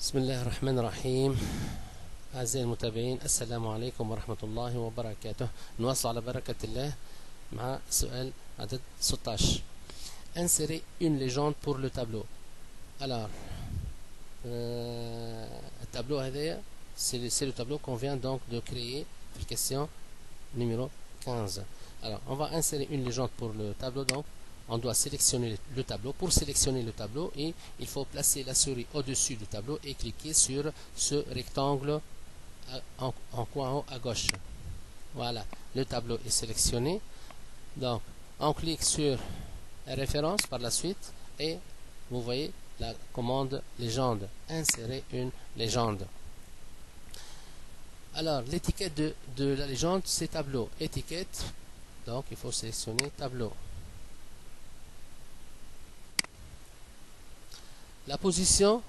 بسم الله الرحمن الرحيم. أعزائي المتابعين، السلام عليكم ورحمة الله وبركاته. نواصل على بركة الله مع سؤال عدد 16. Insérer une légende pour le tableau. Alors, le tableau c'est le tableau qu'on vient donc de créer. Question numéro 15. Alors, on va insérer une légende pour le tableau. Donc, on doit sélectionner le tableau. Pour sélectionner le tableau, et il faut placer la souris au-dessus du tableau et cliquer sur ce rectangle en coin haut à gauche. Voilà, le tableau est sélectionné. Donc, on clique sur référence par la suite et vous voyez la commande légende. Insérer une légende. Alors, l'étiquette de la légende, c'est tableau. Étiquette, donc il faut sélectionner tableau. La position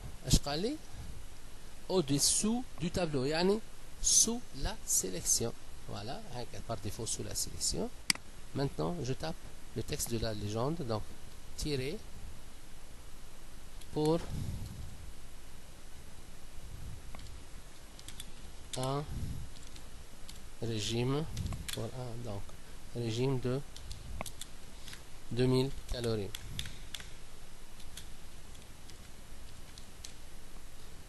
au-dessous du tableau, yani sous la sélection. Voilà, par défaut sous la sélection. Maintenant, je tape le texte de la légende, donc tirer pour un régime, donc régime de 2000 calories.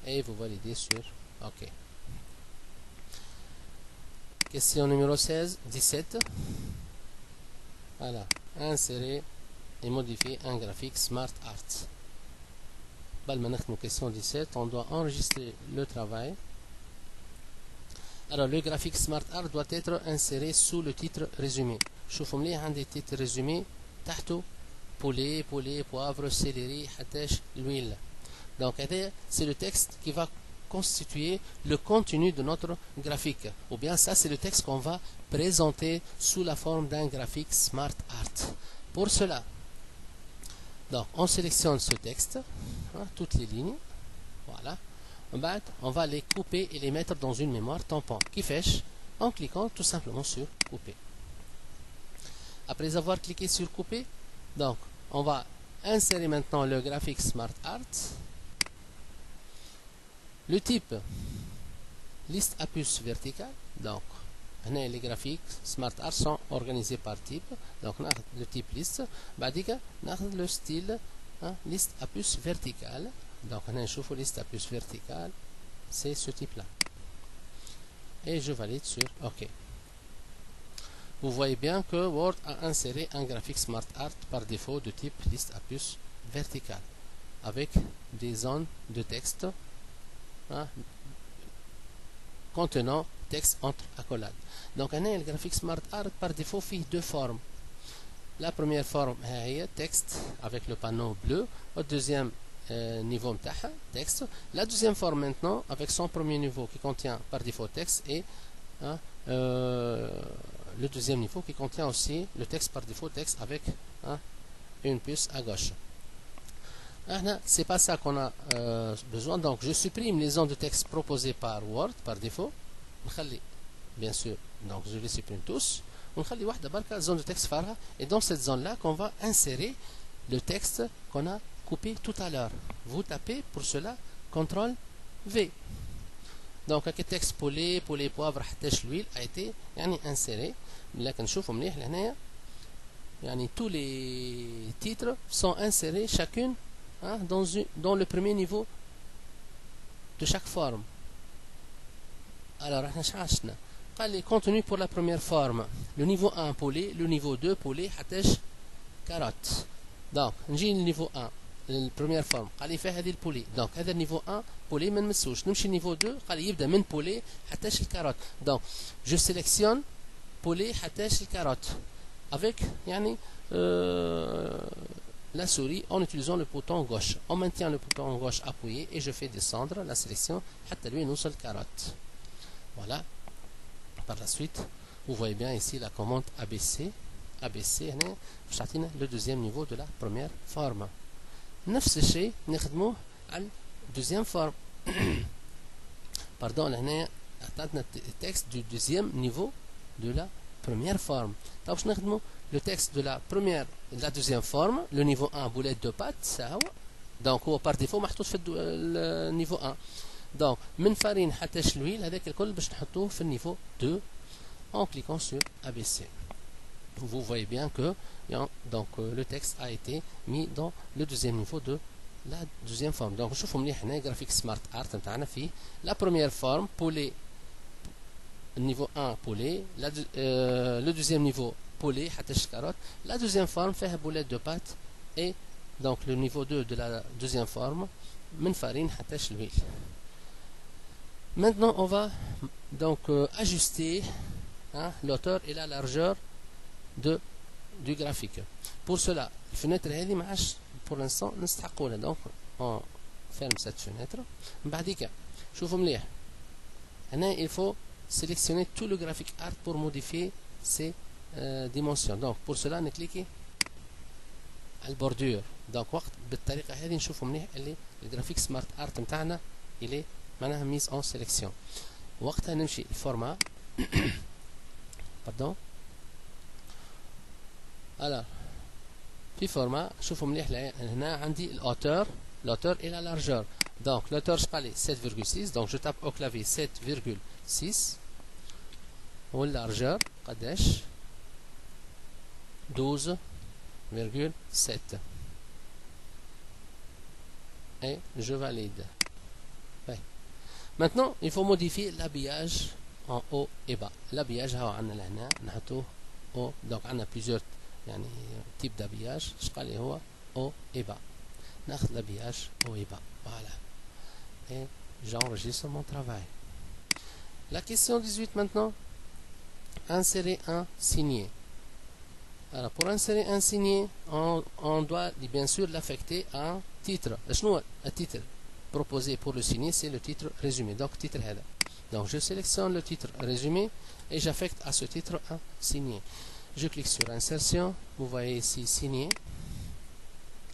Et vous validez sur OK. Question numéro 17. Voilà. Insérer et modifier un graphique Smart Art. Question 17. On doit enregistrer le travail. Alors, le graphique Smart Art doit être inséré sous le titre résumé. شوفوا مليح عندي titre résumé تحته poulet, poivre, céleri, حتاش l'huile. Donc, c'est le texte qui va constituer le contenu de notre graphique. Ou bien, ça, c'est le texte qu'on va présenter sous la forme d'un graphique Smart Art. Pour cela, donc, on sélectionne ce texte, toutes les lignes. Voilà. On va les couper et les mettre dans une mémoire tampon qui fèche en cliquant tout simplement sur couper. Après avoir cliqué sur couper, donc, on va insérer maintenant le graphique Smart Art. Le type liste à puce verticale. Donc, les graphiques Smart Art sont organisés par type. Donc, le type liste. Le style liste à puce verticale. Donc, on liste à puce verticale. C'est ce type-là. Et je valide sur OK. Vous voyez bien que Word a inséré un graphique Smart Art par défaut de type liste à puce verticale avec des zones de texte contenant texte entre accolades. Donc, le graphique Smart Art par défaut fait deux formes. La première forme est texte avec le panneau bleu. Au deuxième niveau, texte. La deuxième forme maintenant avec son premier niveau qui contient par défaut texte et le deuxième niveau qui contient aussi le texte par défaut texte avec une puce à gauche. C'est pas ça qu'on a besoin. Donc, je supprime les zones de texte proposées par Word par défaut. Bien sûr, donc je les supprime tous. On va une zone de texte phare. Et dans cette zone-là, qu'on va insérer le texte qu'on a coupé tout à l'heure. Vous tapez pour cela CTRL V. Donc, le texte poulet, poivre, l'huile a été inséré. Là, tous les titres sont insérés chacune dans le premier niveau de chaque forme. Alors, les contenus pour la première forme. Le niveau 1 poulet, le niveau 2 poulet, carotte. Donc, j'ai le niveau 1, la première forme. Il fait le poulet. Donc, le niveau 1 poulet, mais le niveau 2, il y a من poulet, carotte. Donc, je sélectionne poulet, carotte avec la souris en utilisant le bouton gauche. On maintient le bouton gauche appuyé et je fais descendre la sélection حتى lui nous seul carotte. Voilà. Par la suite, vous voyez bien ici la commande ABC. ABC, le deuxième niveau de la première forme. نفس الشيء نخدموه على deuxième forme. Pardon, هنا عطاتنا texte du deuxième niveau de la première forme. Donc, nous le texte de la deuxième forme, le niveau 1 boulette de pâte, ça دونك هو بار ديفو محطوط في النيفو 1. دونك من فارين حتى شلويل هذاك الكل باش نحطوه في النيفو 2 en cliquant sur ABC. Vous voyez bien que donc, le texte a été mis dans le deuxième niveau de la deuxième forme. Donc نشوفوا مليح هنا graphic smart art نتاعنا فيه la première forme polé, niveau 1 polé, le deuxième niveau polé حتى الشكارات, la deuxième forme فيها boulette de pâte et donc le niveau 2 de la deuxième forme من farine حتى شلويل. Maintenant on va donc ajuster l'auteur et la largeur du graphique. Pour cela, la fenêtre هذه ما عادش pour l'instant نستحقوها. Donc on ferme cette fenêtre. بعديك شوفوا مليح هنا il faut sélectionner tout le graphic art pour modifier ses dimensions. Donc pour cela نكليكي على البوردور. donc وقت بالطريقه هذه نشوفوا مليح اللي الجرافيك سمارت ارت نتاعنا اللي معناها ميز اون سيليكسيون. وقتها نمشي الفورما باردون. alors في فورما شوفوا مليح هنا عندي الاوتور et la largeur. donc l'auteur je parlais 7,6 donc je tape au clavier 7,6 والlargeur قداش 12,7 et je valide. ouais. Maintenant il faut modifier l'habillage en haut et bas. l'habillage هاو عندنا لهنا نحطوه haut. donc عندنا plusieurs يعني type d'habillage. شقال لي هو haut et bas. ناخذ l'habillage haut et bas. voilà et j'enregistre mon travail. La question 18 maintenant. Insérer un signé. Alors pour insérer un signé, on doit bien sûr l'affecter à un titre. Le titre proposé pour le signé, c'est le titre résumé. Donc titre header. Donc je sélectionne le titre résumé et j'affecte à ce titre un signé. Je clique sur insertion. Vous voyez ici signé.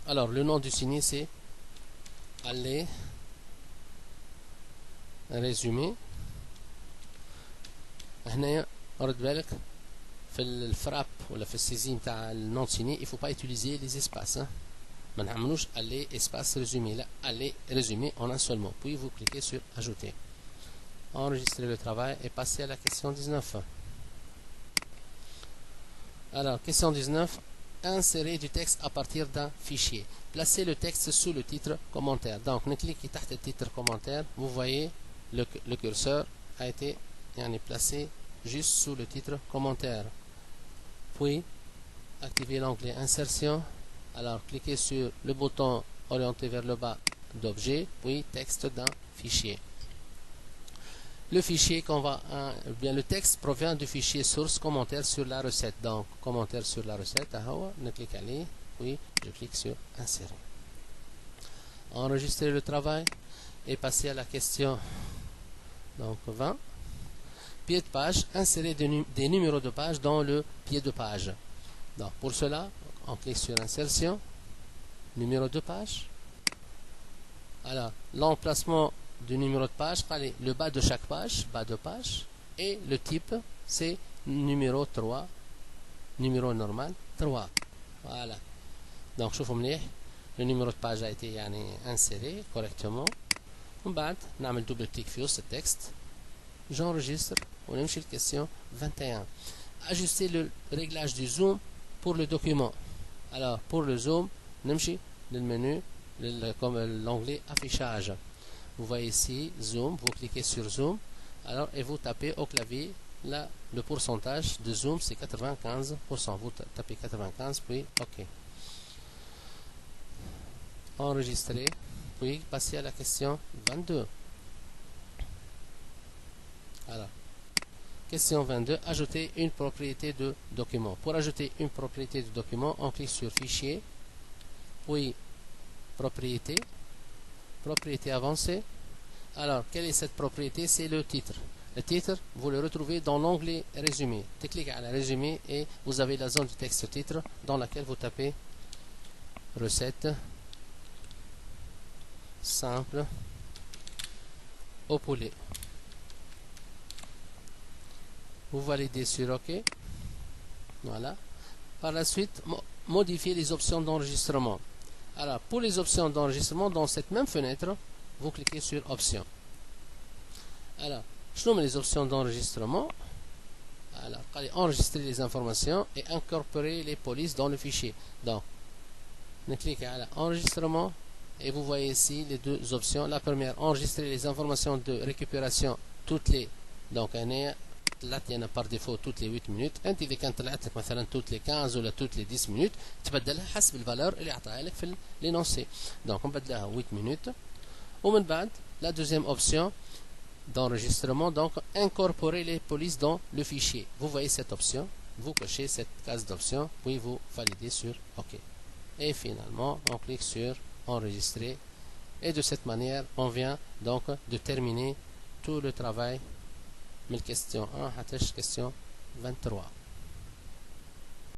Alors le nom du signé c'est aller résumé. هنا رد بالك في الفراب ولا في السيزين تاع النون سيني il faut pas utiliser les espaces. ما نعملوش aller espace résumé. لا aller résumé en un seul mot. puis vous cliquez sur ajouter. Enregistrer le travail et passer à la question 19. alors question 19. Insérer du texte à partir d'un fichier. Placez le texte sous le titre commentaire. donc نكليكي تحت التتر commentaire. vous voyez le curseur a été placé juste sous le titre commentaire. Puis activez l'onglet insertion. alors cliquez sur le bouton orienté vers le bas d'objet puis texte d'un fichier. Le fichier qu'on va bien le texte provient du fichier source commentaire sur la recette. donc commentaire sur la recette on clique aller puis je clique sur insérer. Enregistrer le travail et passer à la question donc 20. Pied de page, insérer des numéros de page dans le pied de page. Donc pour cela, on clique sur insertion, numéro de page. Alors l'emplacement du numéro de page, le bas de chaque page, bas de page, et le type c'est numéro 3, numéro normal 3. Voilà. Donc je vous montre, le numéro de page a été inséré correctement. On va faire double clic sur ce texte. J'enregistre. On est chez la question 21. Ajuster le réglage du zoom pour le document. Alors pour le zoom, نمشي للمنو comme l'onglet affichage. Vous voyez ici zoom, vous cliquez sur zoom. Alors et vous tapez au clavier là le pourcentage de zoom c'est 95%. Vous tapez 95 puis OK. Enregistrer puis passer à la question 22. Alors question 22, ajouter une propriété de document. Pour ajouter une propriété de document, on clique sur fichier, puis propriété, propriété avancée. Alors, quelle est cette propriété? C'est le titre. Le titre, vous le retrouvez dans l'onglet résumé. Cliquez à la résumé et vous avez la zone du texte titre dans laquelle vous tapez recette simple au poulet. Vous validez sur OK. Voilà. Par la suite, modifier les options d'enregistrement. Alors, pour les options d'enregistrement, dans cette même fenêtre, vous cliquez sur Options. Alors, je nomme les options d'enregistrement. Alors, allez enregistrer les informations et incorporer les polices dans le fichier. Donc, on clique à Enregistrement et vous voyez ici les deux options. La première, enregistrer les informations de récupération toutes les. Donc, طلعت لي انا par défaut toutes les 8 minutes. انت اذا كان طلعت لك مثلا toutes les 15 ولا toutes les 10 minutes تبدلها حسب الفالور اللي اعطاها لك في لينونسي. دونك نبدلها 8 minutes. ومن بعد la deuxième option d'enregistrement, donc incorporer les polices dans le fichier. Vous voyez cette option, vous cochez cette case d'option, puis vous validez sur OK. Et finalement, on clique sur enregistrer. Et de cette manière, on vient donc de terminer tout le travail. من question 1 حتى question 23.